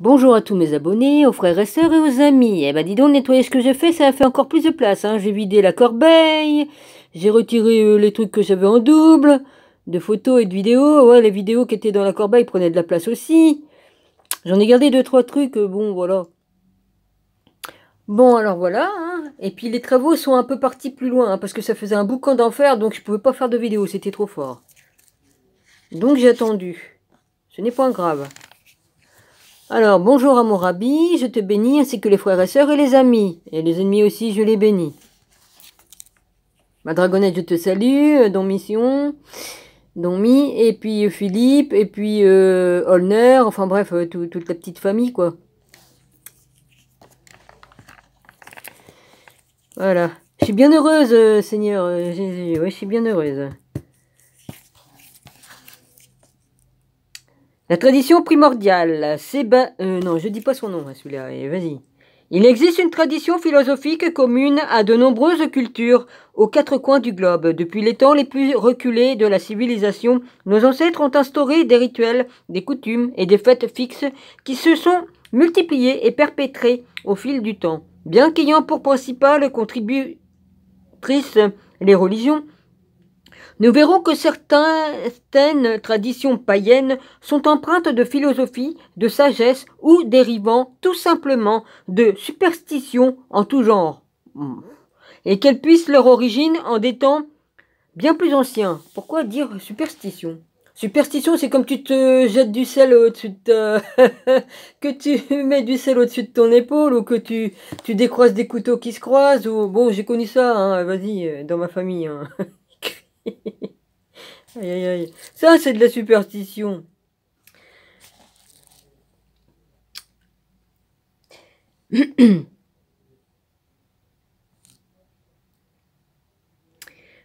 Bonjour à tous mes abonnés, aux frères et sœurs et aux amis. Eh ben dis donc, le nettoyage que j'ai fait, ça a fait encore plus de place. Hein. J'ai vidé la corbeille, j'ai retiré les trucs que j'avais en double, de photos et de vidéos. Ouais, les vidéos qui étaient dans la corbeille prenaient de la place aussi. J'en ai gardé 2-3 trucs, bon voilà. Bon alors voilà, hein. Et puis les travaux sont un peu partis plus loin, hein, parce que ça faisait un boucan d'enfer, donc je pouvais pas faire de vidéo, c'était trop fort. Donc j'ai attendu. Ce n'est pas grave. Alors, bonjour à mon rabbi, je te bénis, ainsi que les frères et sœurs et les amis. Et les ennemis aussi, je les bénis. Ma dragonnette, je te salue, Don Mission, Don Mi, et puis Philippe, et puis Holner, enfin bref, toute la petite famille, quoi. Voilà. Je suis bien heureuse, Seigneur Jésus, ouais, je suis bien heureuse. La tradition primordiale, c'est... non, je dis pas son nom, celui-là, vas-y. Il existe une tradition philosophique commune à de nombreuses cultures aux quatre coins du globe. Depuis les temps les plus reculés de la civilisation, nos ancêtres ont instauré des rituels, des coutumes et des fêtes fixes qui se sont multipliés et perpétrés au fil du temps. Bien qu'ayant pour principale contributrice les religions, nous verrons que certaines traditions païennes sont empreintes de philosophie, de sagesse ou dérivant tout simplement de superstitions en tout genre. Et qu'elles puissent leur origine en des temps bien plus anciens. Pourquoi dire superstition? Superstition, c'est comme tu te jettes du sel au-dessus de que tu mets du sel au-dessus de ton épaule, ou que tu décroises des couteaux qui se croisent, ou... Bon, j'ai connu ça, hein, vas-y, dans ma famille, hein. Aïe, aïe, aïe. Ça, c'est de la superstition.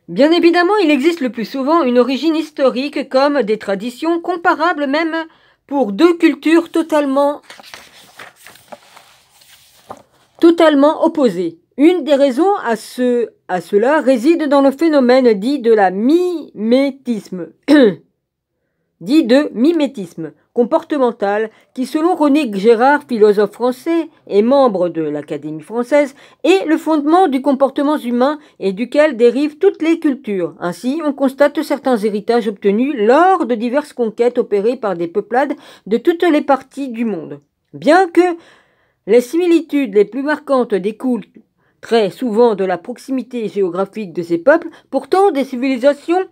Bien évidemment, il existe le plus souvent une origine historique comme des traditions comparables même pour deux cultures totalement opposées. Une des raisons à cela réside dans le phénomène dit de la mimétisme. dit de mimétisme comportemental qui, selon René Gérard, philosophe français et membre de l'Académie française, est le fondement du comportement humain et duquel dérivent toutes les cultures. Ainsi, on constate certains héritages obtenus lors de diverses conquêtes opérées par des peuplades de toutes les parties du monde. Bien que les similitudes les plus marquantes découlent très souvent de la proximité géographique de ces peuples, pourtant des civilisations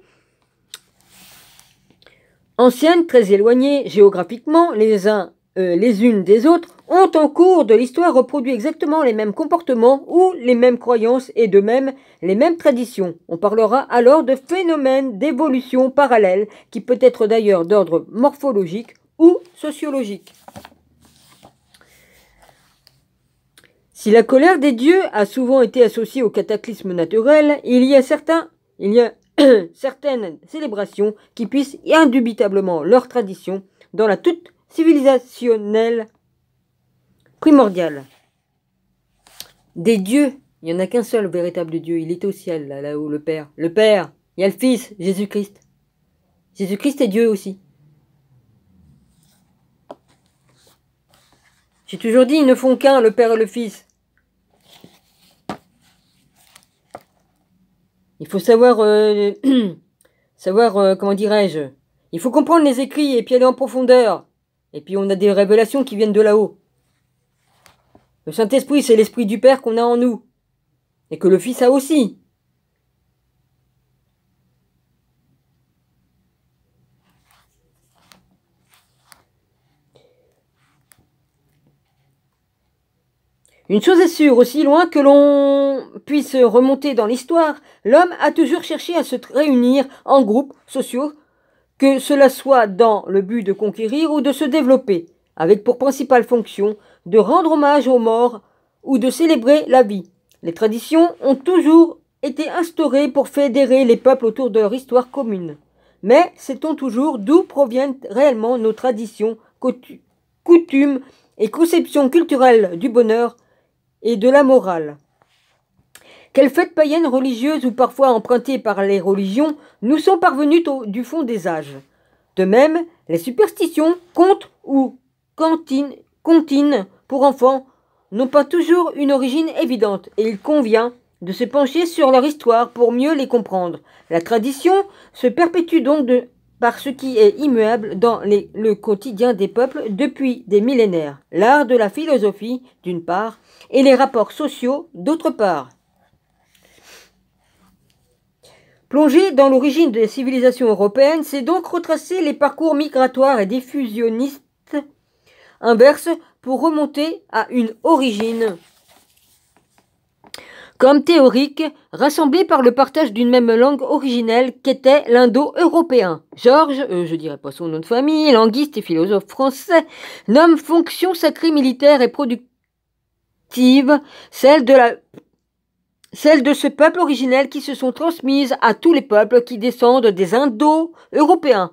anciennes, très éloignées géographiquement les unes des autres, ont en cours de l'histoire reproduit exactement les mêmes comportements ou les mêmes croyances et de même les mêmes traditions. On parlera alors de phénomènes d'évolution parallèle qui peut être d'ailleurs d'ordre morphologique ou sociologique. Si la colère des dieux a souvent été associée au cataclysme naturel, il y a certaines célébrations qui puissent indubitablement leur tradition dans la toute civilisationnelle primordiale. Des dieux, il n'y en a qu'un seul véritable Dieu, il est au ciel, là-haut, le Père. Le Père, il y a le Fils, Jésus-Christ. Jésus-Christ est Dieu aussi. J'ai toujours dit, ils ne font qu'un, le Père et le Fils. Il faut savoir, comment dirais-je, il faut comprendre les écrits et puis aller en profondeur. Et puis on a des révélations qui viennent de là-haut. Le Saint-Esprit, c'est l'Esprit du Père qu'on a en nous. Et que le Fils a aussi. Une chose est sûre, aussi loin que l'on puisse remonter dans l'histoire, l'homme a toujours cherché à se réunir en groupes sociaux, que cela soit dans le but de conquérir ou de se développer, avec pour principale fonction de rendre hommage aux morts ou de célébrer la vie. Les traditions ont toujours été instaurées pour fédérer les peuples autour de leur histoire commune. Mais sait-on toujours d'où proviennent réellement nos traditions, coutumes et conceptions culturelles du bonheur et de la morale? Quelles fêtes païennes, religieuses ou parfois empruntées par les religions nous sont parvenues du fond des âges? De même, les superstitions, contes ou comptines pour enfants n'ont pas toujours une origine évidente et il convient de se pencher sur leur histoire pour mieux les comprendre. La tradition se perpétue donc par ce qui est immuable dans le quotidien des peuples depuis des millénaires, l'art de la philosophie d'une part et les rapports sociaux d'autre part. Plonger dans l'origine des civilisations européennes, c'est donc retracer les parcours migratoires et diffusionnistes inverses pour remonter à une origine comme théorique, rassemblée par le partage d'une même langue originelle qu'était l'indo-européen. Georges, je dirais pas son nom de famille, linguiste et philosophe français, nomme fonction sacrée militaire et productive celle de ce peuple originel qui se sont transmises à tous les peuples qui descendent des indo-européens.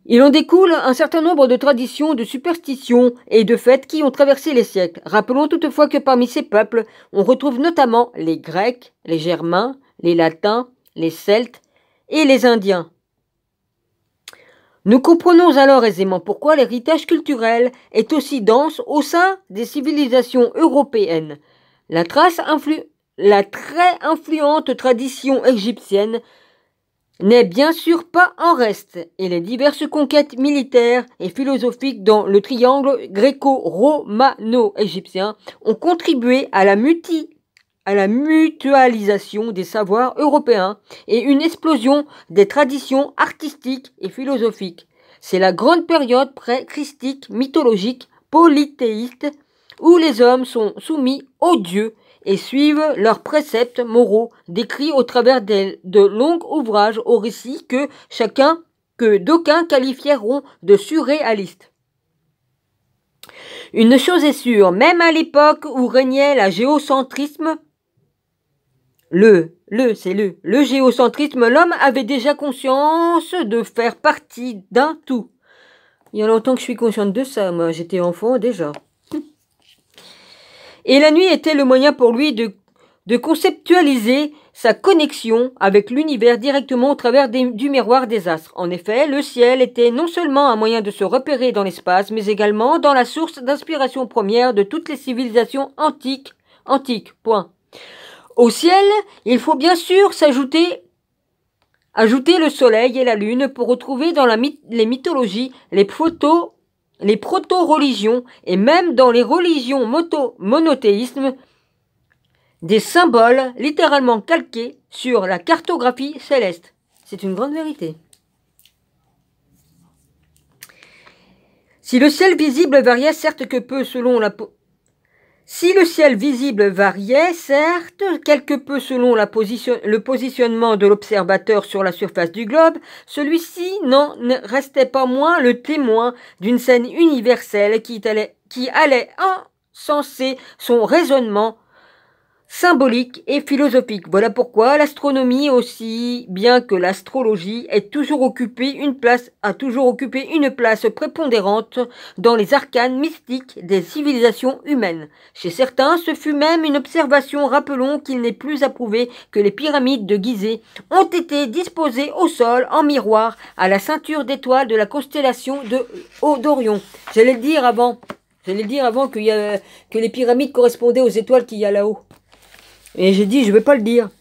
Il en découle un certain nombre de traditions, de superstitions et de fêtes qui ont traversé les siècles. Rappelons toutefois que parmi ces peuples, on retrouve notamment les Grecs, les Germains, les Latins, les Celtes et les Indiens. Nous comprenons alors aisément pourquoi l'héritage culturel est aussi dense au sein des civilisations européennes. La très influente tradition égyptienne n'est bien sûr pas en reste, et les diverses conquêtes militaires et philosophiques dans le triangle gréco-romano-égyptien ont contribué à la mutualisation des savoirs européens et une explosion des traditions artistiques et philosophiques. C'est la grande période pré-christique, mythologique, polythéiste, où les hommes sont soumis aux dieux et suivent leurs préceptes moraux décrits au travers de longs ouvrages aux récits que d'aucuns qualifieront de surréalistes. Une chose est sûre, même à l'époque où régnait le géocentrisme, l'homme avait déjà conscience de faire partie d'un tout. Il y a longtemps que je suis consciente de ça, moi j'étais enfant déjà. Et la nuit était le moyen pour lui de conceptualiser sa connexion avec l'univers directement au travers du miroir des astres. En effet, le ciel était non seulement un moyen de se repérer dans l'espace, mais également dans la source d'inspiration première de toutes les civilisations antiques. Point. Au ciel, il faut bien sûr ajouter le soleil et la lune pour retrouver dans les mythologies les proto-religions et même dans les religions monothéismes, des symboles littéralement calqués sur la cartographie céleste. C'est une grande vérité. Si le ciel visible variait certes quelque peu selon le positionnement de l'observateur sur la surface du globe, celui-ci n'en restait pas moins le témoin d'une scène universelle qui allait encenser son raisonnement symbolique et philosophique. Voilà pourquoi l'astronomie, aussi bien que l'astrologie, a toujours occupé une place prépondérante dans les arcanes mystiques des civilisations humaines. Chez certains, ce fut même une observation. Rappelons qu'il n'est plus à prouver que les pyramides de Gizeh ont été disposées au sol en miroir à la ceinture d'étoiles de la constellation d'Orion. J'allais le dire avant que les pyramides correspondaient aux étoiles qu'il y a là-haut. Et j'ai dit, je vais pas le dire.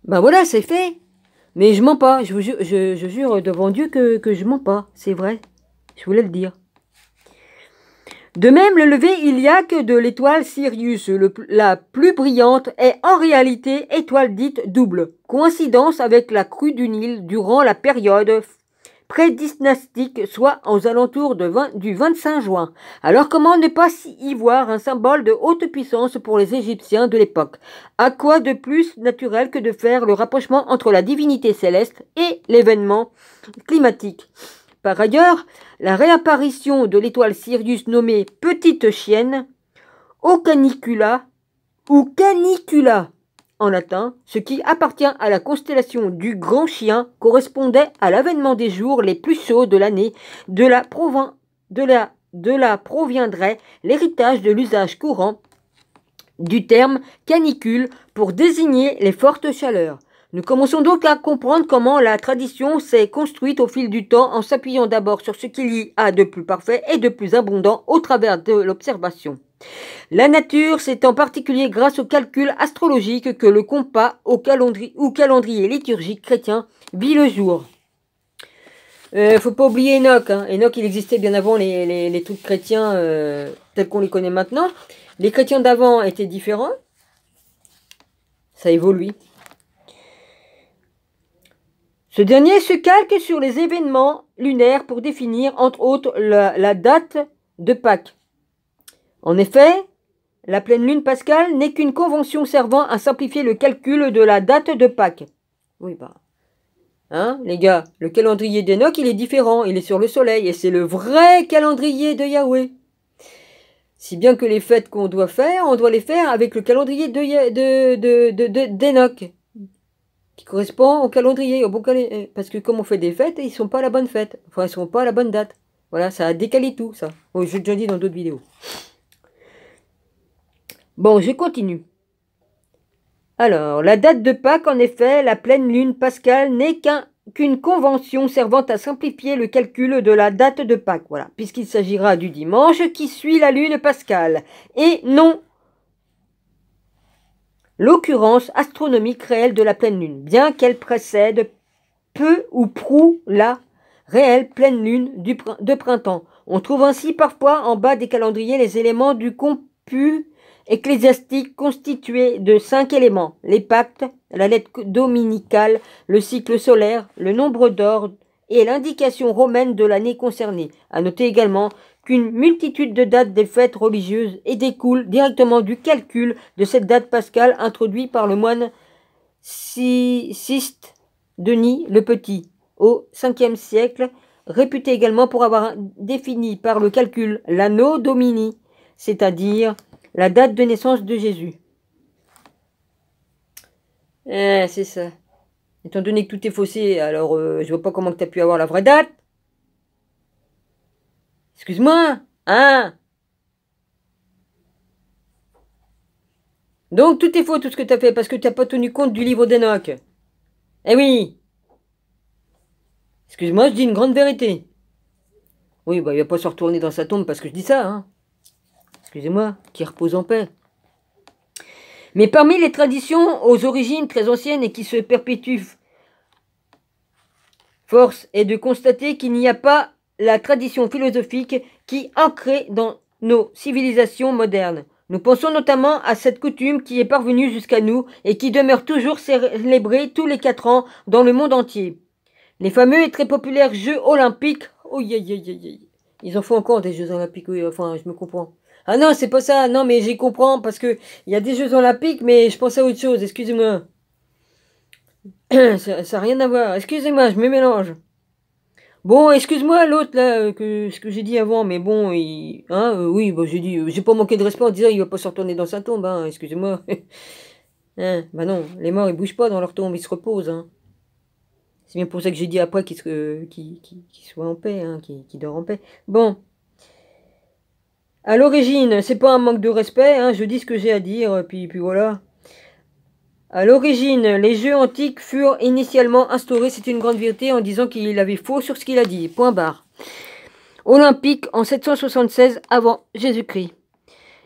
Ben voilà, c'est fait. Mais je mens pas. Je jure devant Dieu que je mens pas. C'est vrai. Je voulais le dire. De même, le lever iliaque de l'étoile Sirius, la plus brillante, est en réalité étoile dite double. Coïncidence avec la crue du Nil durant la période pré-dynastique, soit aux alentours du 25 juin. Alors comment ne pas y voir un symbole de haute puissance pour les Égyptiens de l'époque? À quoi de plus naturel que de faire le rapprochement entre la divinité céleste et l'événement climatique? Par ailleurs, la réapparition de l'étoile Sirius nommée Petite Chienne, ou canicula, en latin, ce qui appartient à la constellation du Grand Chien, correspondait à l'avènement des jours les plus chauds de l'année. De là proviendrait l'héritage de l'usage courant du terme canicule pour désigner les fortes chaleurs. Nous commençons donc à comprendre comment la tradition s'est construite au fil du temps en s'appuyant d'abord sur ce qu'il y a de plus parfait et de plus abondant au travers de l'observation. La nature, c'est en particulier grâce au calcul astrologique que le compas ou calendrier liturgique chrétien vit le jour. Faut pas oublier Enoch. Hein. Enoch, il existait bien avant les trucs chrétiens tels qu'on les connaît maintenant. Les chrétiens d'avant étaient différents. Ça évolue. Ce dernier se calque sur les événements lunaires pour définir, entre autres, la date de Pâques. En effet, la pleine lune pascale n'est qu'une convention servant à simplifier le calcul de la date de Pâques. Oui, bah. Hein, les gars, le calendrier d'Enoch, il est différent, il est sur le soleil, et c'est le vrai calendrier de Yahweh. Si bien que les fêtes qu'on doit faire, on doit les faire avec le calendrier d'Enoch. Qui correspond au calendrier, au bon calendrier. Parce que comme on fait des fêtes, ils sont pas à la bonne fête. Enfin, ils sont pas à la bonne date. Voilà, ça a décalé tout, ça. Oui, j'ai déjà dit dans d'autres vidéos. Bon, je continue. Alors, la date de Pâques, en effet, la pleine lune pascale n'est qu'une convention servant à simplifier le calcul de la date de Pâques. Voilà, puisqu'il s'agira du dimanche qui suit la lune pascale. Et non l'occurrence astronomique réelle de la pleine lune, bien qu'elle précède peu ou prou la réelle pleine lune de printemps. On trouve ainsi parfois en bas des calendriers les éléments du comput ecclésiastique constitué de 5 éléments, les pactes, la lettre dominicale, le cycle solaire, le nombre d'or et l'indication romaine de l'année concernée. À noter également qu'une multitude de dates des fêtes religieuses et découle directement du calcul de cette date pascale introduit par le moine Sixte Denis le Petit au 5e siècle, réputé également pour avoir défini par le calcul l'anno domini, c'est-à-dire la date de naissance de Jésus. C'est ça. Étant donné que tout est faussé, alors je vois pas comment tu as pu avoir la vraie date. Excuse-moi, hein? Donc tout est faux, tout ce que tu as fait, parce que tu n'as pas tenu compte du livre d'Enoch. Eh oui! Excuse-moi, je dis une grande vérité. Oui, bah il va pas se retourner dans sa tombe parce que je dis ça, hein. Excusez-moi, qui repose en paix. Mais parmi les traditions aux origines très anciennes et qui se perpétuent, force est de constater qu'il n'y a pas la tradition philosophique qui ancrée dans nos civilisations modernes. Nous pensons notamment à cette coutume qui est parvenue jusqu'à nous et qui demeure toujours célébrée tous les 4 ans dans le monde entier. Les fameux et très populaires Jeux olympiques. Oh, ils en font encore des Jeux olympiques, oui, enfin, je me comprends. Ah non, c'est pas ça, non, mais j'y comprends, parce que il y a des Jeux olympiques, mais je pense à autre chose, excusez-moi. Ça n'a rien à voir, excusez-moi, je me mélange. Bon, excuse-moi l'autre, là, ce que j'ai dit avant, mais bon, oui, bah, j'ai pas manqué de respect en disant il va pas se retourner dans sa tombe, hein, excusez-moi. Hein, bah non, les morts, ils bougent pas dans leur tombe, ils se reposent, hein. C'est bien pour ça que j'ai dit après qu'il soit en paix, hein, qu'il dort en paix. Bon. À l'origine, c'est pas un manque de respect, hein, je dis ce que j'ai à dire, puis voilà. À l'origine, les jeux antiques furent initialement instaurés, c'est une grande vérité, en disant qu'il avait faux sur ce qu'il a dit. Point barre. Olympique en 776 avant Jésus-Christ.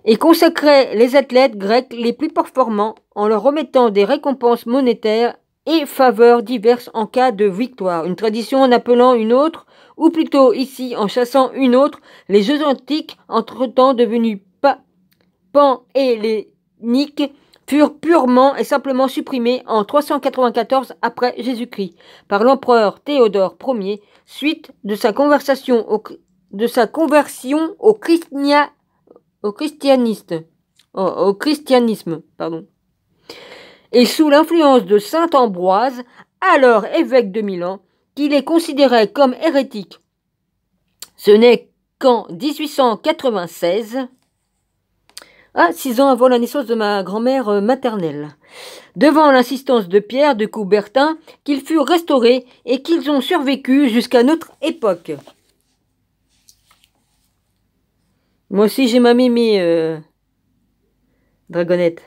Et consacrait les athlètes grecs les plus performants en leur remettant des récompenses monétaires et faveurs diverses en cas de victoire. Une tradition en appelant une autre, ou plutôt ici en chassant une autre, les Jeux antiques, entre-temps devenus pan-helléniques, furent purement et simplement supprimés en 394 après Jésus-Christ par l'empereur Théodore Ier, suite de sa conversion au christianisme, pardon. Et sous l'influence de saint Ambroise, alors évêque de Milan, qu'il est considéré comme hérétique. Ce n'est qu'en 1896, 6 ans avant la naissance de ma grand-mère maternelle, devant l'insistance de Pierre de Coubertin, qu'ils furent restaurés et qu'ils ont survécu jusqu'à notre époque. Moi aussi j'ai ma mémé, Dragonette.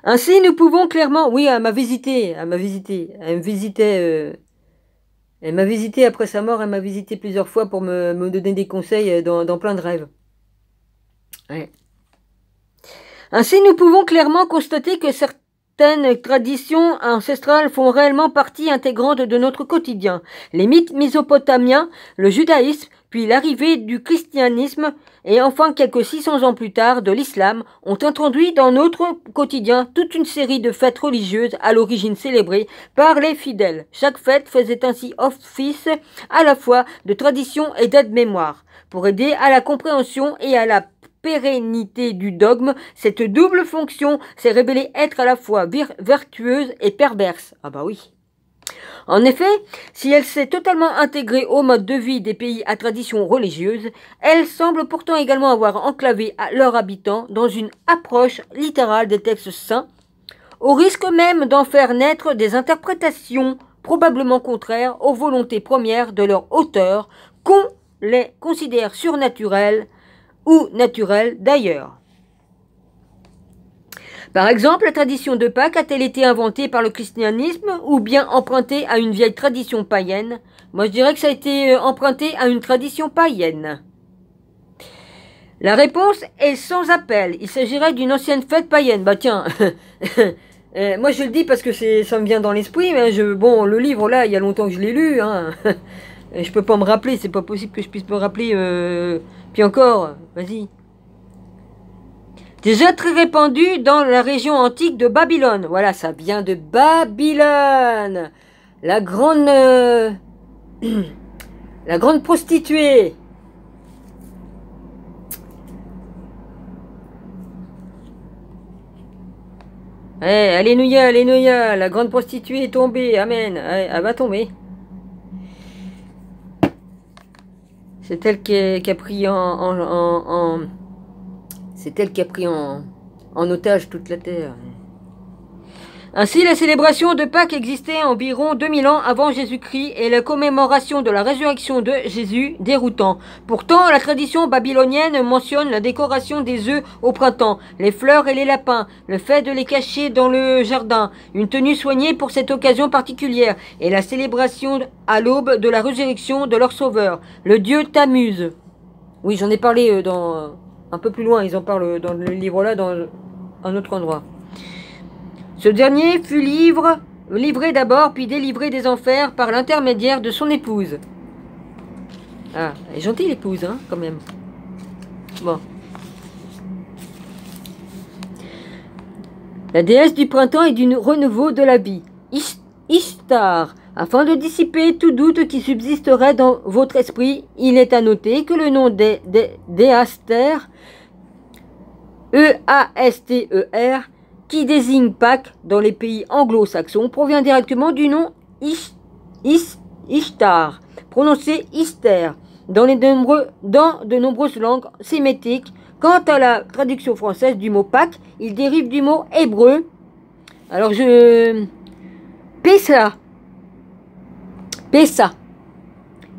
Ainsi, nous pouvons clairement... Oui, elle m'a visité, elle m'a visité. Elle me visitait... Elle m'a visité après sa mort, elle m'a visité plusieurs fois pour me donner des conseils dans plein de rêves. Ouais. Ainsi, nous pouvons clairement constater que certaines traditions ancestrales font réellement partie intégrante de notre quotidien. Les mythes mésopotamiens, le judaïsme, puis l'arrivée du christianisme, et enfin quelques 600 ans plus tard de l'islam, ont introduit dans notre quotidien toute une série de fêtes religieuses à l'origine célébrées par les fidèles. Chaque fête faisait ainsi office à la fois de tradition et d'aide-mémoire. Pour aider à la compréhension et à la pérennité du dogme, cette double fonction s'est révélée être à la fois vertueuse et perverse. Ah bah oui. En effet, si elle s'est totalement intégrée au mode de vie des pays à tradition religieuse, elle semble pourtant également avoir enclavé leurs habitants dans une approche littérale des textes saints, au risque même d'en faire naître des interprétations probablement contraires aux volontés premières de leurs auteurs, qu'on les considère surnaturelles ou naturelles d'ailleurs. Par exemple, la tradition de Pâques a-t-elle été inventée par le christianisme ou bien empruntée à une vieille tradition païenne? Moi, je dirais que ça a été emprunté à une tradition païenne. La réponse est sans appel. Il s'agirait d'une ancienne fête païenne. Bah tiens, moi je le dis parce que ça me vient dans l'esprit, mais bon, le livre là, il y a longtemps que je l'ai lu. Hein. Je peux pas me rappeler, c'est pas possible que je puisse me rappeler. Puis encore, vas-y. Déjà très répandu dans la région antique de Babylone. Voilà, ça vient de Babylone. La grande prostituée. Alléluia, alléluia. La grande prostituée est tombée. Amen. Elle va tomber. C'est elle qui a pris c'est elle qui a pris en otage toute la terre. Ainsi, la célébration de Pâques existait environ 2000 ans avant Jésus-Christ et la commémoration de la résurrection de Jésus déroutant. Pourtant, la tradition babylonienne mentionne la décoration des œufs au printemps, les fleurs et les lapins, le fait de les cacher dans le jardin, une tenue soignée pour cette occasion particulière et la célébration à l'aube de la résurrection de leur sauveur, le dieu Tammuz. Oui, j'en ai parlé un peu plus loin, ils en parlent dans le livre là, dans un autre endroit. Ce dernier fut livré d'abord, puis délivré des enfers par l'intermédiaire de son épouse. Ah, elle est gentille l'épouse, hein, quand même. Bon. La déesse du printemps et du renouveau de la vie. Ishtar. Afin de dissiper tout doute qui subsisterait dans votre esprit, il est à noter que le nom d'Easter, E-A-S-T-E-R, qui désigne Pâques dans les pays anglo-saxons, provient directement du nom Ishtar, prononcé Ister, dans de nombreuses langues sémitiques. Quant à la traduction française du mot Pâques, il dérive du mot hébreu. Alors Pessa. Pessa.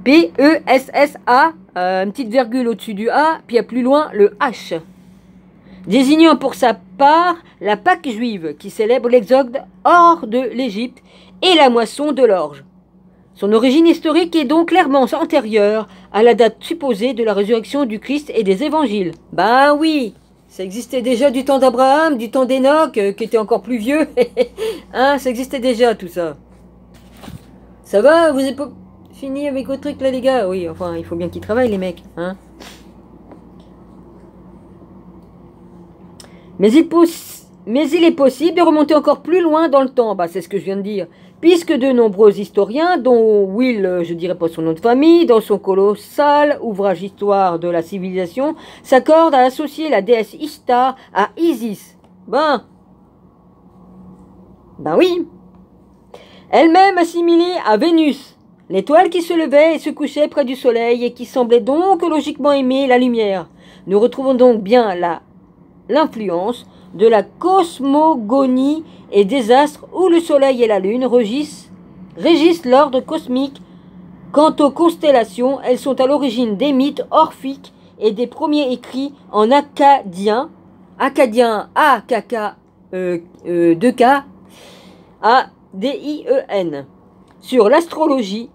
P-E-S-S-A, une petite virgule au-dessus du A, puis à plus loin le H. Désignant pour sa part la Pâque juive, qui célèbre l'exode hors de l'Égypte et la moisson de l'orge. Son origine historique est donc clairement antérieure à la date supposée de la résurrection du Christ et des évangiles. Ben oui, ça existait déjà du temps d'Abraham, du temps d'Enoch, qui était encore plus vieux. Hein, ça existait déjà tout ça. Ça va, vous n'avez pas fini avec vos trucs là les gars? Oui, enfin, il faut bien qu'ils travaillent les mecs, hein. Mais il est possible de remonter encore plus loin dans le temps, bah, c'est ce que je viens de dire, puisque de nombreux historiens, dont Will, je dirais pas son nom de famille, dans son colossal ouvrage Histoire de la civilisation, s'accordent à associer la déesse Ishtar à Isis. Ben oui. Elle-même assimilée à Vénus, l'étoile qui se levait et se couchait près du soleil et qui semblait donc logiquement aimer la lumière. Nous retrouvons donc bien l'influence de la cosmogonie et des astres où le soleil et la lune régissent l'ordre cosmique. Quant aux constellations, elles sont à l'origine des mythes orphiques et des premiers écrits en akkadien, A-K-K-E-R, 2K ADIEN. Sur l'astrologie,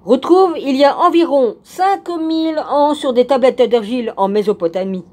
retrouve il y a environ 5000 ans sur des tablettes d'argile en Mésopotamie.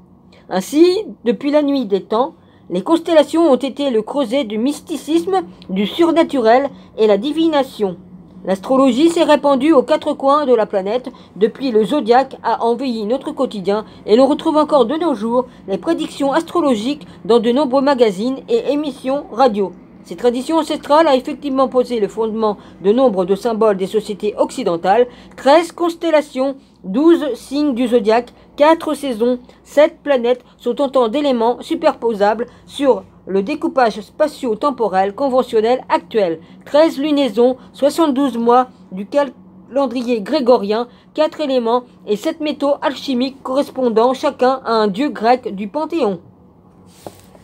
Ainsi, depuis la nuit des temps, les constellations ont été le creuset du mysticisme, du surnaturel et la divination. L'astrologie s'est répandue aux quatre coins de la planète depuis le zodiaque a envahi notre quotidien et l'on retrouve encore de nos jours les prédictions astrologiques dans de nombreux magazines et émissions radio. Cette tradition ancestrale a effectivement posé le fondement de nombre de symboles des sociétés occidentales, 13 constellations, 12 signes du zodiaque, 4 saisons, 7 planètes sont autant d'éléments superposables sur le découpage spatio-temporel conventionnel actuel. 13 lunaisons, 72 mois du calendrier grégorien, 4 éléments et 7 métaux alchimiques correspondant chacun à un dieu grec du Panthéon.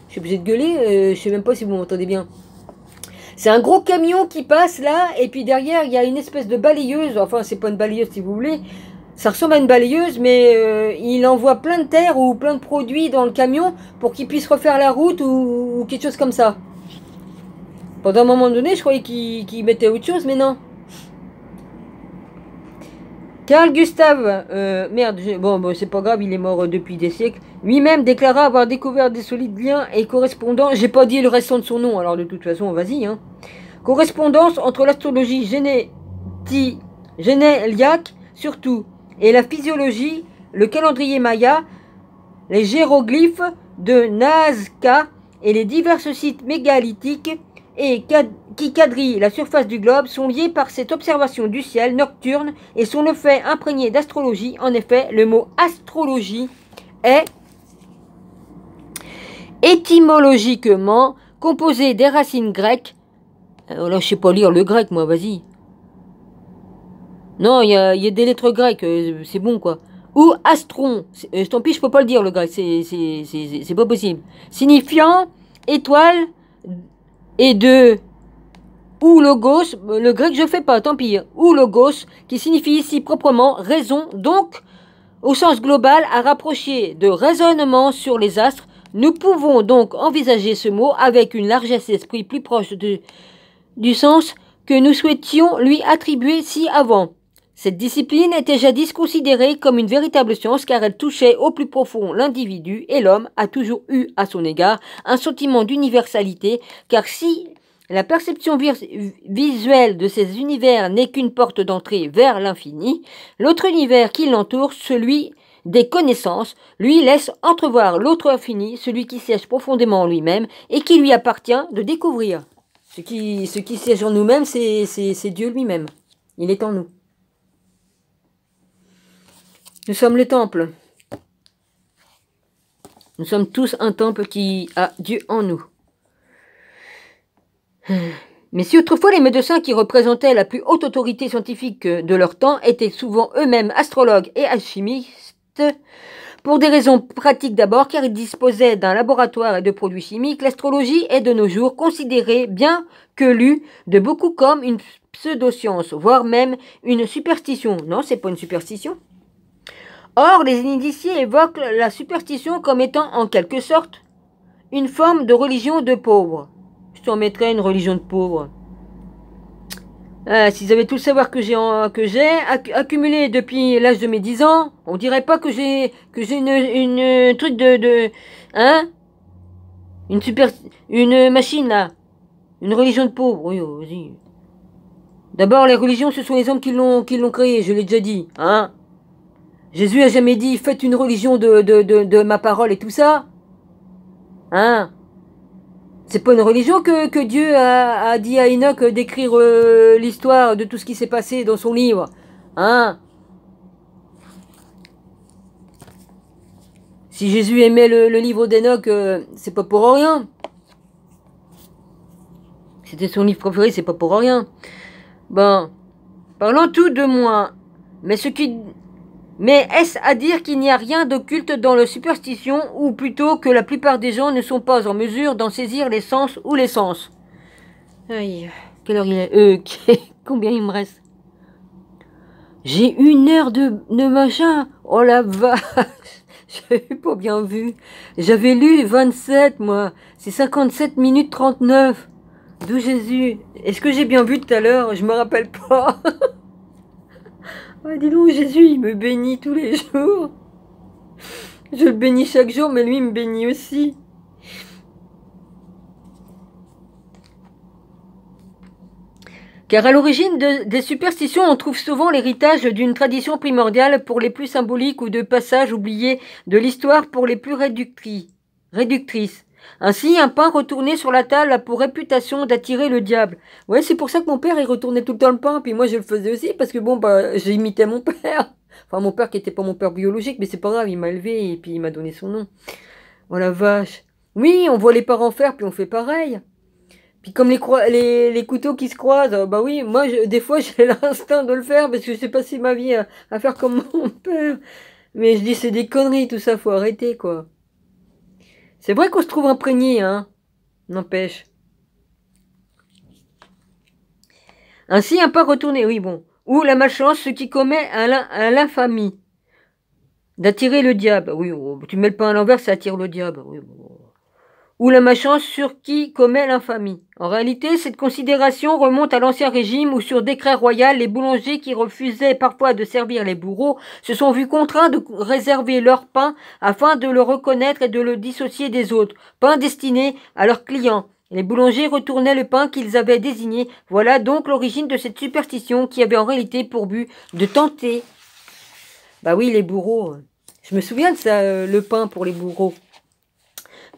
Je suis obligé de gueuler, je sais même pas si vous m'entendez bien. C'est un gros camion qui passe là, et puis derrière il y a une espèce de balayeuse, enfin c'est pas une balayeuse si vous voulez, ça ressemble à une balayeuse, mais il envoie plein de terre ou plein de produits dans le camion pour qu'il puisse refaire la route ou quelque chose comme ça. Pendant un moment donné, je croyais qu'il mettait autre chose, mais non. Carl Gustav, bon c'est pas grave, il est mort depuis des siècles, lui-même déclara avoir découvert des solides liens et correspondants, j'ai pas dit le restant de son nom, alors de toute façon, vas-y, hein. Correspondance entre l'astrologie généliaque, surtout, et la physiologie, le calendrier maya, les hiéroglyphes de Nazca et les divers sites mégalithiques qui quadrillent la surface du globe sont liés par cette observation du ciel nocturne et sont le fait imprégné d'astrologie. En effet, le mot astrologie est étymologiquement composé des racines grecques. Là, je sais pas lire le grec, moi, vas-y. Non, il y a des lettres grecques, c'est bon, quoi. Ou astron, tant pis, je peux pas le dire, le grec, c'est pas possible. Signifiant étoile et de ou logos, le grec je fais pas, tant pis, ou logos, qui signifie ici proprement raison, donc au sens global à rapprocher de raisonnement sur les astres. Nous pouvons donc envisager ce mot avec une largesse d'esprit plus proche du sens que nous souhaitions lui attribuer ci-avant. Cette discipline était jadis considérée comme une véritable science car elle touchait au plus profond l'individu et l'homme a toujours eu à son égard un sentiment d'universalité car si la perception visuelle de ces univers n'est qu'une porte d'entrée vers l'infini, l'autre univers qui l'entoure, celui des connaissances, lui laisse entrevoir l'autre infini, celui qui siège profondément en lui-même et qui lui appartient de découvrir. Ce qui siège en nous-mêmes, c'est Dieu lui-même. Il est en nous. Nous sommes le temple. Nous sommes tous un temple qui a Dieu en nous. Mais si autrefois les médecins qui représentaient la plus haute autorité scientifique de leur temps étaient souvent eux-mêmes astrologues et alchimistes, pour des raisons pratiques d'abord, car ils disposaient d'un laboratoire et de produits chimiques, l'astrologie est de nos jours considérée, bien que lue, de beaucoup comme une pseudo-science, voire même une superstition. Non, c'est pas une superstition. Or, les initiés évoquent la superstition comme étant en quelque sorte une forme de religion de pauvres. Je t'en mettrais une religion de pauvres. S'ils avaient tout le savoir que j'ai accumulé depuis l'âge de mes 10 ans, on dirait pas que j'ai une truc hein, une machine là, une religion de pauvres. Oui, vas-y. D'abord, les religions, ce sont les hommes qui l'ont créé, je l'ai déjà dit, hein. Jésus a jamais dit faites une religion de ma parole et tout ça, hein. C'est pas une religion que Dieu a dit à Enoch d'écrire l'histoire de tout ce qui s'est passé dans son livre. Hein? Si Jésus aimait le livre d'Enoch, c'est pas pour rien. C'était son livre préféré, c'est pas pour rien. Bon, parlons tout de moi. Mais est-ce à dire qu'il n'y a rien d'occulte dans la superstition, ou plutôt que la plupart des gens ne sont pas en mesure d'en saisir les sens ou les sens? Aïe, quelle heure il est? Combien il me reste? J'ai 1 heure de machin. Oh la vache. J'avais pas bien vu. J'avais lu 27, moi. C'est 57 minutes 39. D'où Jésus. Est-ce que j'ai bien vu tout à l'heure? Je me rappelle pas. Ah, dis donc, Jésus, il me bénit tous les jours. Je le bénis chaque jour, mais lui, il me bénit aussi. Car à l'origine des superstitions, on trouve souvent l'héritage d'une tradition primordiale pour les plus symboliques ou de passages oubliés de l'histoire pour les plus réductrices. Ainsi, un pain retourné sur la table a pour réputation d'attirer le diable. Ouais, c'est pour ça que mon père, il retournait tout le temps le pain, puis moi je le faisais aussi, parce que bon, bah, j'imitais mon père. Enfin, mon père qui était pas mon père biologique, mais c'est pas grave, il m'a élevé et puis il m'a donné son nom. Oh la vache. Oui, on voit les parents faire, puis on fait pareil. Puis comme les couteaux qui se croisent, bah oui, moi des fois j'ai l'instinct de le faire parce que j'ai passé ma vie à faire comme mon père. Mais je dis c'est des conneries tout ça, faut arrêter quoi. C'est vrai qu'on se trouve imprégné, hein. N'empêche. Ainsi un pas retourné, oui bon. Ou la malchance, ce qui commet à l'infamie. D'attirer le diable. Oui, oh, tu mets le pain à l'envers, ça attire le diable. Oui, bon. Ou la malchance sur qui commet l'infamie. En réalité, cette considération remonte à l'Ancien Régime où, sur décret royal, les boulangers qui refusaient parfois de servir les bourreaux se sont vus contraints de réserver leur pain afin de le reconnaître et de le dissocier des autres, pain destiné à leurs clients. Les boulangers retournaient le pain qu'ils avaient désigné. Voilà donc l'origine de cette superstition qui avait en réalité pour but de tenter. Bah oui, les bourreaux. Je me souviens de ça, le pain pour les bourreaux.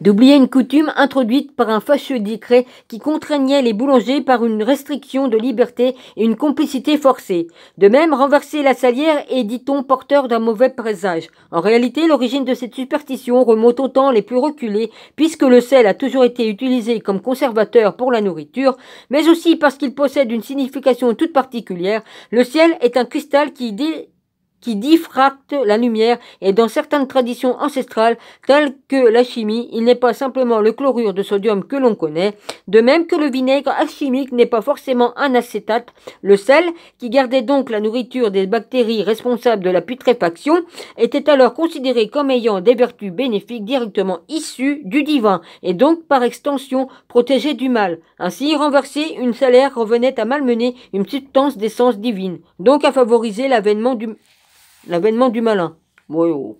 D'oublier une coutume introduite par un fâcheux décret qui contraignait les boulangers par une restriction de liberté et une complicité forcée. De même, renverser la salière est, dit-on, porteur d'un mauvais présage. En réalité, l'origine de cette superstition remonte au temps les plus reculés, puisque le sel a toujours été utilisé comme conservateur pour la nourriture, mais aussi parce qu'il possède une signification toute particulière. Le sel est un cristal qui diffracte la lumière, et dans certaines traditions ancestrales telles que la chimie, il n'est pas simplement le chlorure de sodium que l'on connaît, de même que le vinaigre alchimique n'est pas forcément un acétate. Le sel, qui gardait donc la nourriture des bactéries responsables de la putréfaction, était alors considéré comme ayant des vertus bénéfiques directement issues du divin, et donc par extension protégé du mal. Ainsi, renverser une salière revenait à malmener une substance d'essence divine, donc à favoriser l'avènement du malin. Oui, oh.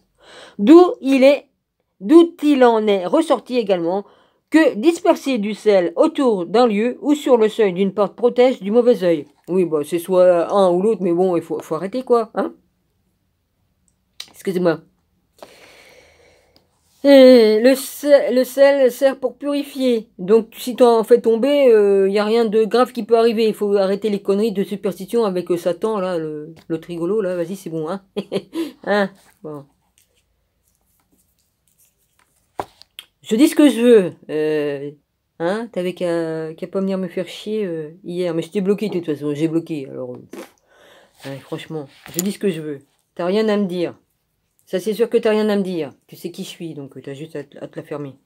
D'où il en est ressorti également que disperser du sel autour d'un lieu ou sur le seuil d'une porte protège du mauvais œil. Oui, bah c'est soit un ou l'autre, mais bon, il faut arrêter quoi, hein. Excusez-moi. Le sel sert pour purifier. Donc si tu en fais tomber, il n'y a rien de grave qui peut arriver. Il faut arrêter les conneries de superstition avec Satan, là, le rigolo, là. Vas-y, c'est bon, hein. Hein, bon. Je dis ce que je veux. Hein, t'avais qu'à pas venir me faire chier hier. Mais je t'ai bloqué de toute façon, j'ai bloqué. Alors, ouais, franchement, je dis ce que je veux. T'as rien à me dire. Ça, c'est sûr que t'as rien à me dire. Tu sais qui je suis, donc t'as juste à te la fermer.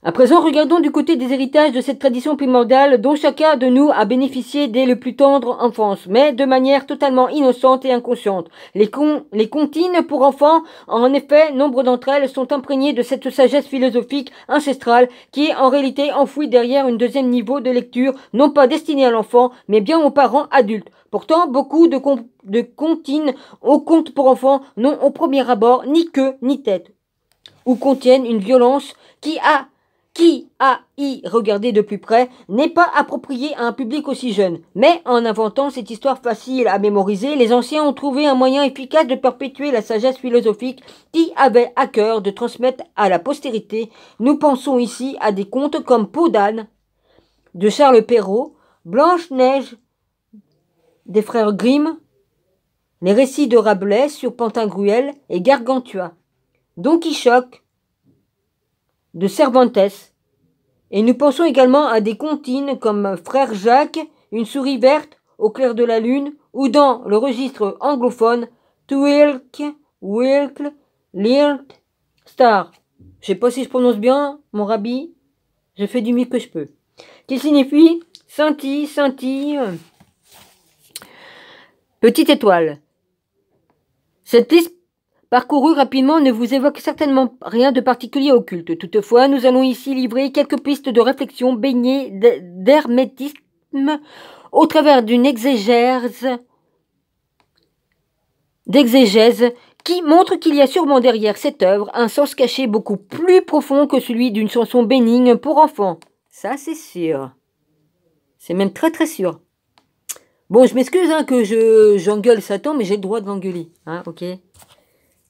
À présent, regardons du côté des héritages de cette tradition primordiale dont chacun de nous a bénéficié dès le plus tendre enfance, mais de manière totalement innocente et inconsciente. Les comptines pour enfants, en effet, nombre d'entre elles sont imprégnées de cette sagesse philosophique ancestrale qui est en réalité enfouie derrière un deuxième niveau de lecture, non pas destiné à l'enfant, mais bien aux parents adultes. Pourtant, beaucoup de comptines aux contes pour enfants n'ont au premier abord ni queue ni tête, ou contiennent une violence qui a y regarder de plus près, n'est pas approprié à un public aussi jeune. Mais en inventant cette histoire facile à mémoriser, les anciens ont trouvé un moyen efficace de perpétuer la sagesse philosophique qui avait à cœur de transmettre à la postérité. Nous pensons ici à des contes comme Peau d'âne de Charles Perrault, Blanche-Neige des frères Grimm, les récits de Rabelais sur Pantagruel et Gargantua, Don Quichotte de Cervantes, et nous pensons également à des comptines comme Frère Jacques, Une souris verte au clair de la lune, ou dans le registre anglophone Twilk, Wilk, Lilt, Star. Je sais pas si je prononce bien, mon rabbi, je fais du mieux que je peux. Qui signifie scintille, scintille. Petite étoile. Cette liste parcourue rapidement ne vous évoque certainement rien de particulier au culte. Toutefois, nous allons ici livrer quelques pistes de réflexion baignées d'hermétisme au travers d'une d'exégèse qui montre qu'il y a sûrement derrière cette œuvre un sens caché beaucoup plus profond que celui d'une chanson bénigne pour enfants. Ça, c'est sûr. C'est même très très sûr. Bon, je m'excuse hein, que j'engueule Satan, mais j'ai le droit de l'engueuler. Hein, ok.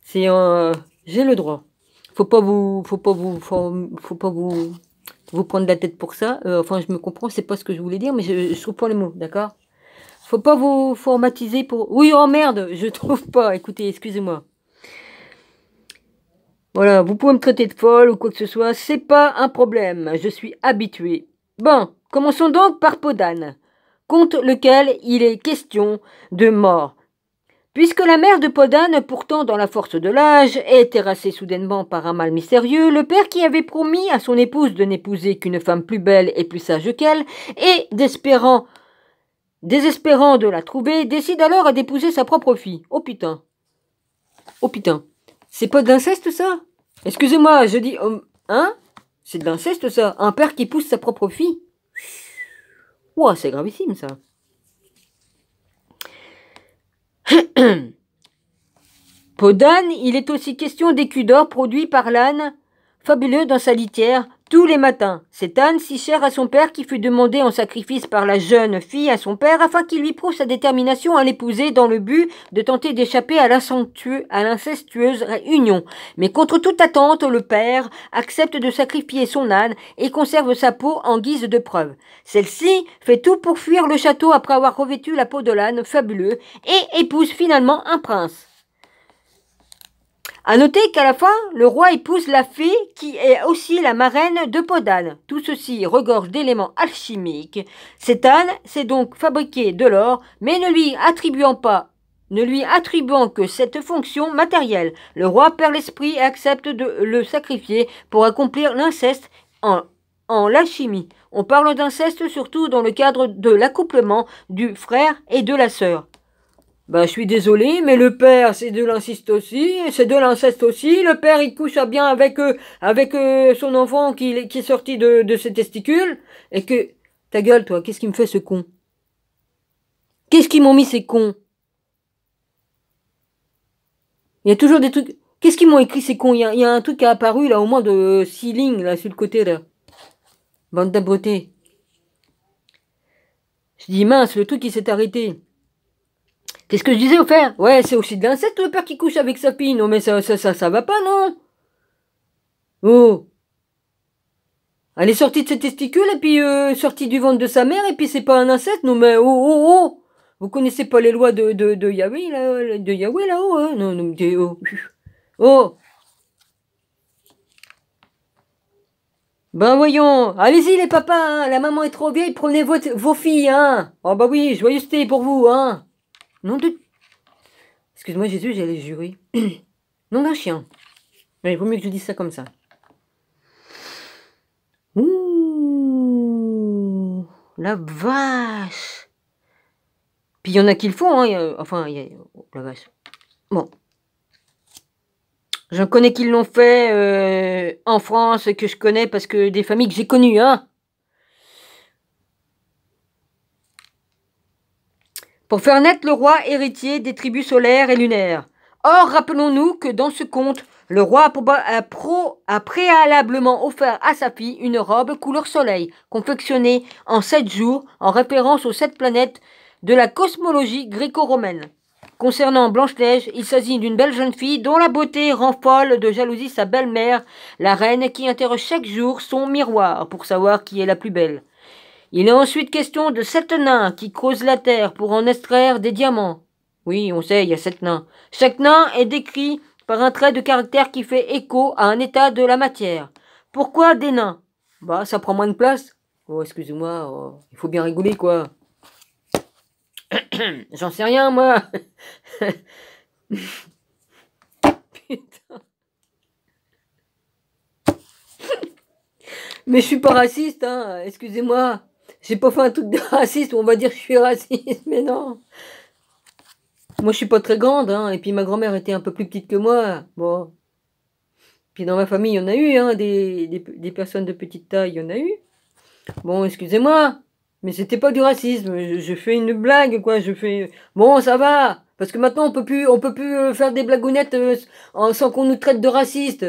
C'est j'ai le droit. Faut pas vous prendre la tête pour ça. Enfin, je me comprends, c'est pas ce que je voulais dire, mais je trouve pas les mots, d'accord? Faut pas vous formatiser pour... Oui, oh merde, je trouve pas. Écoutez, excusez-moi. Voilà, vous pouvez me traiter de folle ou quoi que ce soit, c'est pas un problème. Je suis habitué. Bon, commençons donc par Podane, contre lequel il est question de mort. Puisque la mère de Podane, pourtant dans la force de l'âge, est terrassée soudainement par un mal mystérieux, le père qui avait promis à son épouse de n'épouser qu'une femme plus belle et plus sage qu'elle, et désespérant de la trouver, décide alors d'épouser sa propre fille. Oh putain. Oh putain. C'est pas de l'inceste ça? Excusez-moi, je dis... hein? C'est de l'inceste ça? Un père qui épouse sa propre fille? Ouah, c'est gravissime ça. Podane, il est aussi question d'écus d'or produits par l'âne, fabuleux dans sa litière, tous les matins. Cet âne si cher à son père qui fut demandé en sacrifice par la jeune fille à son père afin qu'il lui prouve sa détermination à l'épouser dans le but de tenter d'échapper à l'incestueuse union. Mais contre toute attente, le père accepte de sacrifier son âne et conserve sa peau en guise de preuve. Celle-ci fait tout pour fuir le château après avoir revêtu la peau de l'âne fabuleux et épouse finalement un prince. À noter qu'à la fin, le roi épouse la fée qui est aussi la marraine de Podane. Tout ceci regorge d'éléments alchimiques. Cet âne s'est donc fabriqué de l'or, mais ne lui attribuant que cette fonction matérielle. Le roi perd l'esprit et accepte de le sacrifier pour accomplir l'inceste en l'alchimie. On parle d'inceste surtout dans le cadre de l'accouplement du frère et de la sœur. Bah, je suis désolé, mais le père, c'est de l'inceste aussi, c'est de l'inceste aussi. Le père, il couche bien avec son enfant qui est sorti de ses testicules. Et que... Ta gueule, toi, qu'est-ce qui me fait ce con? Qu'est-ce qu'ils m'ont mis ces cons? Il y a toujours des trucs... Qu'est-ce qu'ils m'ont écrit ces cons? Il y a un truc qui a apparu, là, au moins de 6 lignes, là, sur le côté, là. Bande d'abrutés. Je dis, mince, le truc, il s'est arrêté. Qu'est-ce que je disais au père? Ouais, c'est aussi de l'inceste le père qui couche avec sa fille. Non mais ça va pas, non? Oh. Elle est sortie de ses testicules et puis sortie du ventre de sa mère et puis c'est pas un inceste? Non mais oh. Vous connaissez pas les lois de Yahweh là, de Yahweh là-haut, hein? Non, oh. Oh. Ben voyons, allez-y les papas, hein. La maman est trop vieille, prenez vos filles, hein. Oh bah oui, joyeuseté pour vous, hein. Non de... Excuse-moi Jésus, j'allais jurer. Nom d'un chien. Mais il vaut mieux que je dise ça comme ça. Ouh, la vache. Puis il y en a qui le font, hein. Enfin, oh, la vache. Bon. J'en connais qui l'ont fait en France, que je connais parce que des familles que j'ai connues, hein. Pour faire naître le roi héritier des tribus solaires et lunaires. Or, rappelons-nous que dans ce conte, le roi a préalablement offert à sa fille une robe couleur soleil, confectionnée en 7 jours, en référence aux 7 planètes de la cosmologie gréco-romaine. Concernant Blanche-Neige, il s'agit d'une belle jeune fille dont la beauté rend folle de jalousie sa belle-mère, la reine qui interroge chaque jour son miroir pour savoir qui est la plus belle. Il est ensuite question de 7 nains qui creusent la terre pour en extraire des diamants. Oui, on sait, il y a 7 nains. Chaque nain est décrit par un trait de caractère qui fait écho à un état de la matière. Pourquoi des nains? Bah, ça prend moins de place. Oh, excusez-moi, oh, il faut bien rigoler, quoi. J'en sais rien, moi. Putain. Mais je suis pas raciste, hein, excusez-moi. J'ai pas fait un truc de raciste, on va dire que je suis raciste, mais non. Moi, je suis pas très grande, hein, et puis ma grand-mère était un peu plus petite que moi. Bon. Puis dans ma famille, il y en a eu, hein, des personnes de petite taille, il y en a eu. Bon, excusez-moi, mais c'était pas du racisme. Je fais une blague, quoi. Je fais. Bon, ça va, parce que maintenant on peut plus faire des blagounettes sans qu'on nous traite de racistes.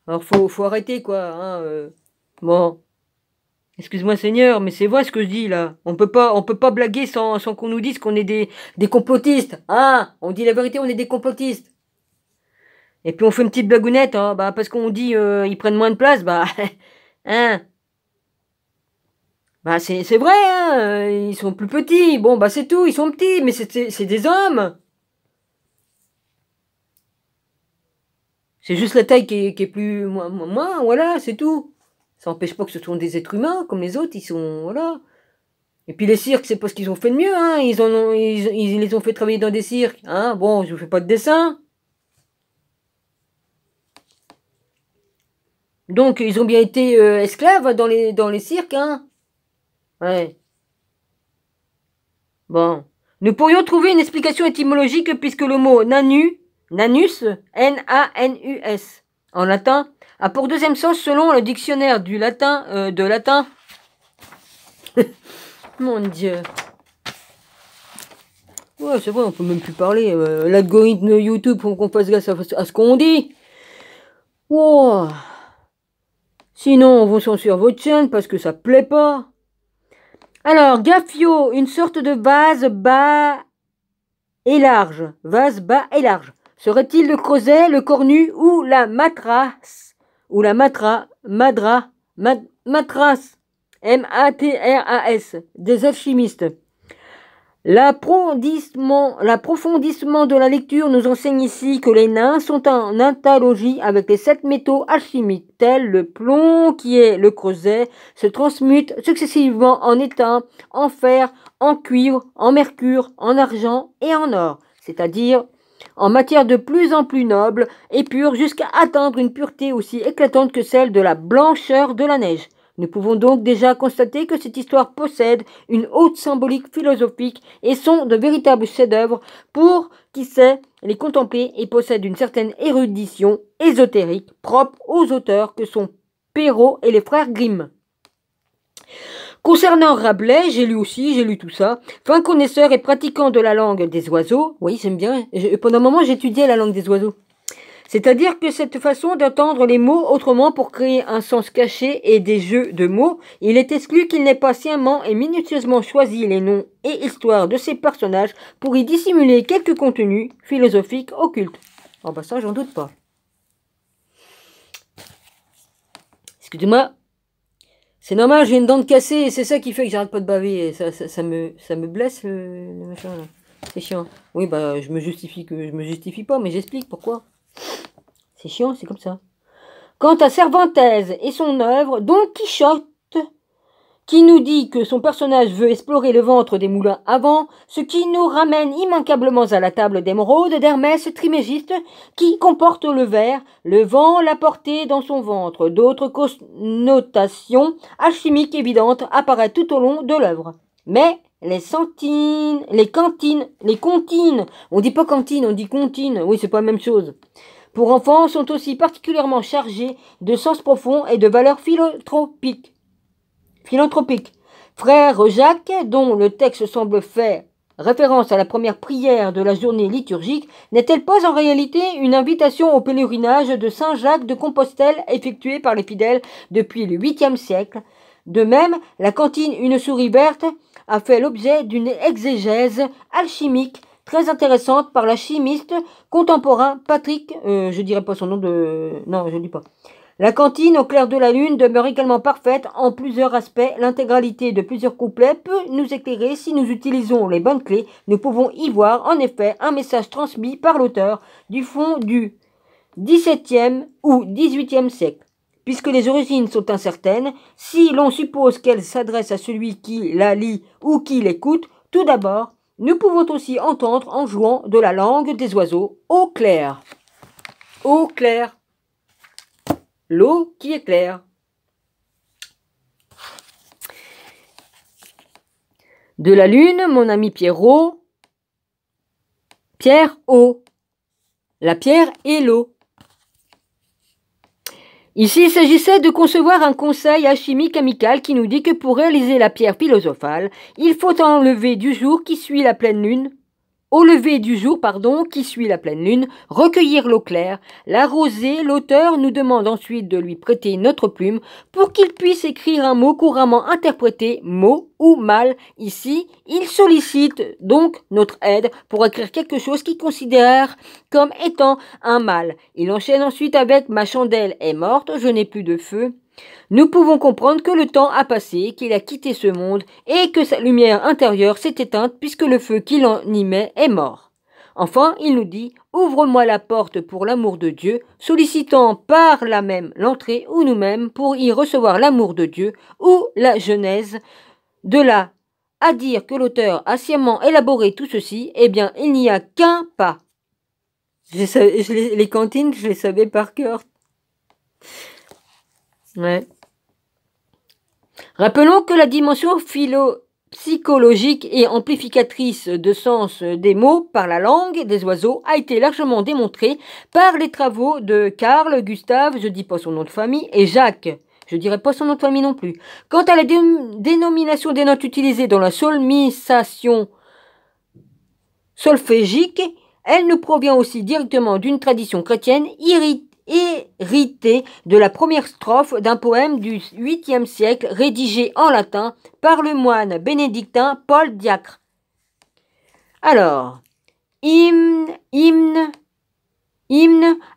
Alors faut arrêter, quoi. Hein, Bon, excuse-moi, Seigneur, mais c'est vrai ce que je dis là. On peut pas blaguer sans qu'on nous dise qu'on est des complotistes. Ah, on dit la vérité, on est des complotistes. Et puis on fait une petite blagounette, hein, bah parce qu'on dit ils prennent moins de place, bah hein. Bah c'est vrai, hein, ils sont plus petits. Bon bah c'est tout, ils sont petits, mais c'est des hommes. C'est juste la taille qui est plus moins, voilà, c'est tout. Ça n'empêche pas que ce sont des êtres humains comme les autres, ils sont voilà. Et puis les cirques, c'est pas ce qu'ils ont fait de mieux, hein. Ils les ont fait travailler dans des cirques, hein. Bon, je vous fais pas de dessin. Donc ils ont bien été esclaves dans les cirques, hein. Ouais. Bon. Nous pourrions trouver une explication étymologique puisque le mot nanus, N-A-N-U-S, en latin, a pour deuxième sens selon le dictionnaire de latin. Mon Dieu. Ouais, c'est vrai, on peut même plus parler. L'algorithme YouTube, faut qu'on fasse gaffe à ce qu'on dit. Wow. Sinon, on vous censure votre chaîne parce que ça plaît pas. Alors, Gaffio, une sorte de vase bas et large. Vase bas et large. Serait-il le creuset, le cornu ou la matras? Ou la matras. M-A-T-R-A-S. Des alchimistes. L'approfondissement de la lecture nous enseigne ici que les nains sont en analogie avec les 7 métaux alchimiques, tels le plomb qui est le creuset, se transmute successivement en étain, en fer, en cuivre, en mercure, en argent et en or, c'est-à-dire en matière de plus en plus noble et pure jusqu'à atteindre une pureté aussi éclatante que celle de la blancheur de la neige. Nous pouvons donc déjà constater que cette histoire possède une haute symbolique philosophique et sont de véritables chefs-d'œuvre pour qui sait les contempler et possède une certaine érudition ésotérique propre aux auteurs que sont Perrault et les frères Grimm. Concernant Rabelais, j'ai lu tout ça. Fin connaisseur et pratiquant de la langue des oiseaux, oui, j'aime bien. Pendant un moment, j'étudiais la langue des oiseaux. C'est-à-dire que cette façon d'entendre les mots autrement pour créer un sens caché et des jeux de mots, il est exclu qu'il n'ait pas sciemment et minutieusement choisi les noms et histoires de ces personnages pour y dissimuler quelques contenus philosophiques occultes. Oh bah ça, j'en doute pas. Excusez-moi. C'est normal, j'ai une dent de cassée et c'est ça qui fait que j'arrête pas de baver. Ça me blesse le machin là. C'est chiant. Oui, bah je me justifie pas, mais j'explique pourquoi. C'est chiant, c'est comme ça. Quant à Cervantes et son œuvre, Don Quichotte, qui nous dit que son personnage veut explorer le ventre des moulins à vent, ce qui nous ramène immanquablement à la table d'émeraude d'Hermès Trismégiste, qui comporte le vers, le vent l'a porté dans son ventre. D'autres connotations alchimiques évidentes apparaissent tout au long de l'œuvre. Mais les comptines, on dit pas cantine, on dit comptine, oui c'est pas la même chose, pour enfants sont aussi particulièrement chargés de sens profond et de valeurs philanthropiques. Frère Jacques, dont le texte semble faire référence à la première prière de la journée liturgique, n'est-elle pas en réalité une invitation au pèlerinage de Saint Jacques de Compostelle effectuée par les fidèles depuis le 8e siècle? De même, la cantine Une souris verte a fait l'objet d'une exégèse alchimique très intéressante par la chimiste contemporain Patrick, je dirais pas son nom de... Non, je ne dis pas. La cantine au clair de la lune demeure également parfaite en plusieurs aspects. L'intégralité de plusieurs couplets peut nous éclairer si nous utilisons les bonnes clés. Nous pouvons y voir en effet un message transmis par l'auteur du fond du XVIIe ou XVIIIe siècle. Puisque les origines sont incertaines, si l'on suppose qu'elle s'adresse à celui qui la lit ou qui l'écoute, tout d'abord, nous pouvons aussi entendre en jouant de la langue des oiseaux au clair. Au clair. L'eau qui est claire. De la lune, mon ami Pierrot, Pierre, eau. La pierre et l'eau. Ici, il s'agissait de concevoir un conseil alchimique amical qui nous dit que pour réaliser la pierre philosophale, il faut enlever du jour qui suit la pleine lune, au lever du jour, qui suit la pleine lune, recueillir l'eau claire, l'arroser. L'auteur nous demande ensuite de lui prêter notre plume pour qu'il puisse écrire un mot couramment interprété mot ou mal. Ici, il sollicite donc notre aide pour écrire quelque chose qu'il considère comme étant un mal. Il enchaîne ensuite avec « Ma chandelle est morte, je n'ai plus de feu ». Nous pouvons comprendre que le temps a passé, qu'il a quitté ce monde et que sa lumière intérieure s'est éteinte puisque le feu qui l'animait est mort. Enfin, il nous dit « Ouvre-moi la porte pour l'amour de Dieu », sollicitant par là même l'entrée ou nous-mêmes pour y recevoir l'amour de Dieu ou la genèse. De là à dire que l'auteur a sciemment élaboré tout ceci, eh bien, il n'y a qu'un pas. Les cantines, je les savais par cœur. Ouais. Rappelons que la dimension psychologique et amplificatrice de sens des mots par la langue des oiseaux a été largement démontrée par les travaux de Carl Gustav, je dis pas son nom de famille, et Jacques, je dirais pas son nom de famille non plus. Quant à la dénomination des notes utilisées dans la solmisation solfégique, elle nous provient aussi directement d'une tradition chrétienne hérité de la première strophe d'un poème du 8e siècle rédigé en latin par le moine bénédictin Paul Diacre. Alors, hymne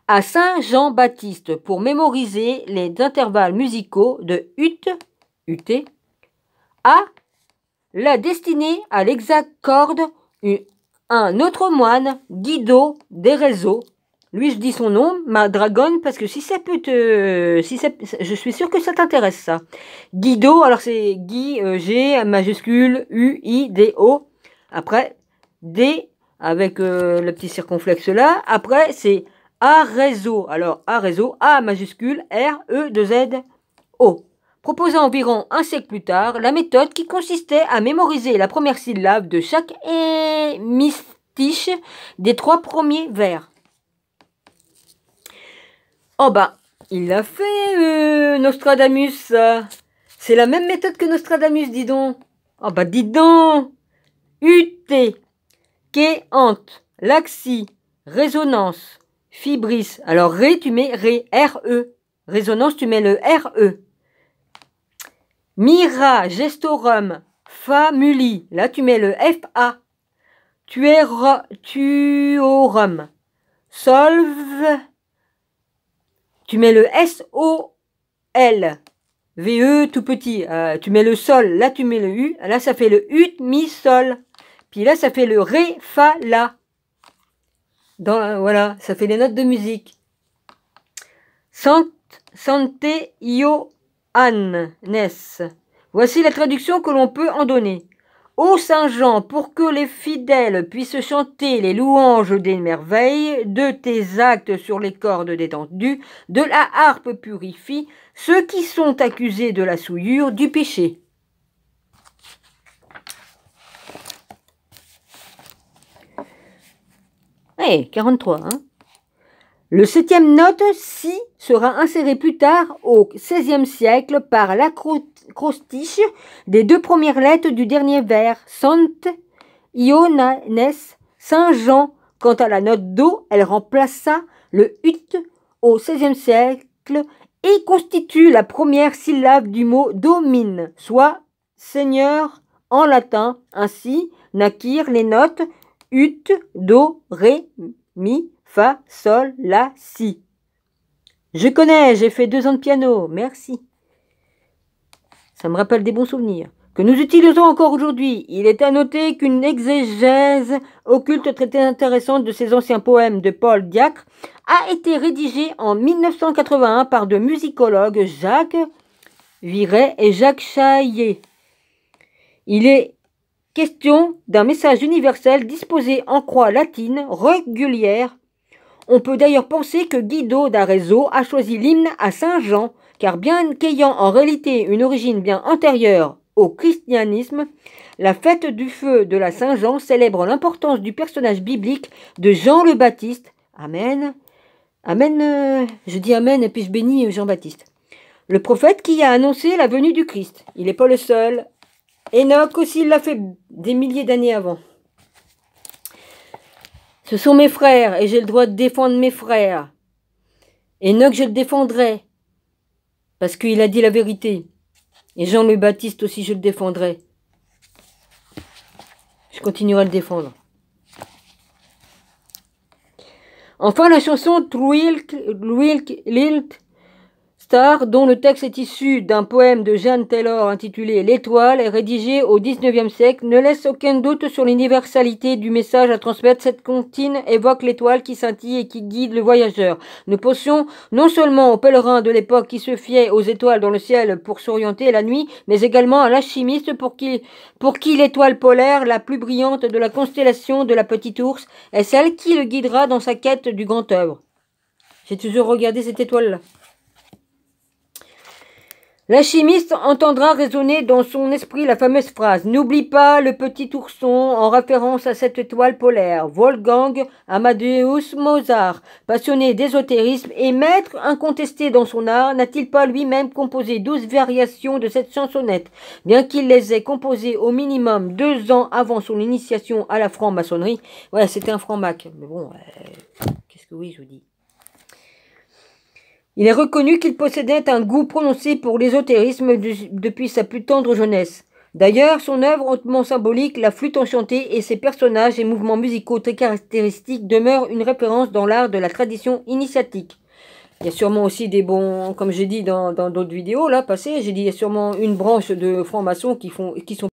à Saint Jean-Baptiste pour mémoriser les intervalles musicaux de ut, à la destinée à l'exacorde un autre moine, Guido d'Erezzo. Lui, je dis son nom, ma dragonne, parce que si ça peut te... je suis sûre que ça t'intéresse, ça. Guido, alors c'est Guy, G, majuscule, U, I, D, O. Après, D, avec le petit circonflexe là. Après, c'est Arezzo. Alors, Arezzo, A majuscule, R, E, 2 Z, O. Proposant environ un siècle plus tard la méthode qui consistait à mémoriser la première syllabe de chaque hémistiche des 3 premiers vers. Oh bah, il l'a fait, Nostradamus, ça. C'est la même méthode que Nostradamus, dis donc. Oh bah, dis donc. UT, quéante, laxi, résonance, fibris. Alors, ré, tu mets ré, R-E. Résonance, tu mets le R-E. Mira, gestorum, famuli. Là, tu mets le F-A. Tuorum. Solve. Tu mets le S-O-L. V-E tout petit. Tu mets le sol. Là, tu mets le U. Là, ça fait le ut, mi, sol. Puis là, ça fait le ré, fa, la. Voilà, ça fait les notes de musique. Sante, io, Annes. Voici la traduction que l'on peut en donner. Ô Saint Jean, pour que les fidèles puissent chanter les louanges des merveilles de tes actes sur les cordes détendues, de la harpe purifie ceux qui sont accusés de la souillure du péché. Eh, 43, hein. Le 7e note, si, sera inséré plus tard au XVIe siècle par l'acrostiche des 2 premières lettres du dernier vers, Sant Ioannes, Saint Jean. Quant à la note Do, elle remplaça le ut au XVIe siècle et constitue la première syllabe du mot domine, soit Seigneur en latin. Ainsi naquirent les notes ut, do, ré, mi, fa, sol, la, si. Je connais, j'ai fait 2 ans de piano, merci. Ça me rappelle des bons souvenirs. Que nous utilisons encore aujourd'hui. Il est à noter qu'une exégèse occulte très intéressante de ces anciens poèmes de Paul Diacre a été rédigée en 1981 par 2 musicologues, Jacques Viret et Jacques Chaillet. Il est question d'un message universel disposé en croix latine régulière. On peut d'ailleurs penser que Guido d'Arezzo a choisi l'hymne à Saint Jean, car bien qu'ayant en réalité une origine bien antérieure au christianisme, La fête du feu de la Saint-Jean célèbre l'importance du personnage biblique de Jean le Baptiste. Amen. Amen, je dis Amen et puis je bénis Jean-Baptiste. Le prophète qui a annoncé la venue du Christ. Il n'est pas le seul. Enoch aussi l'a fait des milliers d'années avant. Ce sont mes frères et j'ai le droit de défendre mes frères. Enoch, je le défendrai parce qu'il a dit la vérité. Et Jean le Baptiste aussi, je le défendrai. Je continuerai à le défendre. Enfin, la chanson Twilk Lilt Star, dont le texte est issu d'un poème de Jeanne Taylor intitulé L'étoile, est rédigé au XIXe siècle, ne laisse aucun doute sur l'universalité du message à transmettre. Cette comptine évoque l'étoile qui scintille et qui guide le voyageur. Nous pensions non seulement aux pèlerins de l'époque qui se fiaient aux étoiles dans le ciel pour s'orienter la nuit, mais également à l'alchimiste pour qui l'étoile polaire, la plus brillante de la constellation de la Petite Ourse, est celle qui le guidera dans sa quête du grand œuvre. J'ai toujours regardé cette étoile-là. L'alchimiste entendra résonner dans son esprit la fameuse phrase « N'oublie pas le petit ourson » en référence à cette étoile polaire. Wolfgang Amadeus Mozart, passionné d'ésotérisme et maître incontesté dans son art, n'a-t-il pas lui-même composé 12 variations de cette chansonnette, bien qu'il les ait composées au minimum 2 ans avant son initiation à la franc-maçonnerie. Ouais, c'était un franc-mac, mais bon, qu'est-ce que oui, je vous dis. Il est reconnu qu'il possédait un goût prononcé pour l'ésotérisme depuis sa plus tendre jeunesse. D'ailleurs, son œuvre hautement symbolique, la flûte enchantée et ses personnages et mouvements musicaux très caractéristiques demeurent une référence dans l'art de la tradition initiatique. Il y a sûrement aussi des bons, comme j'ai dit dans d'autres vidéos là passées, j'ai dit il y a sûrement une branche de francs-maçons qui sont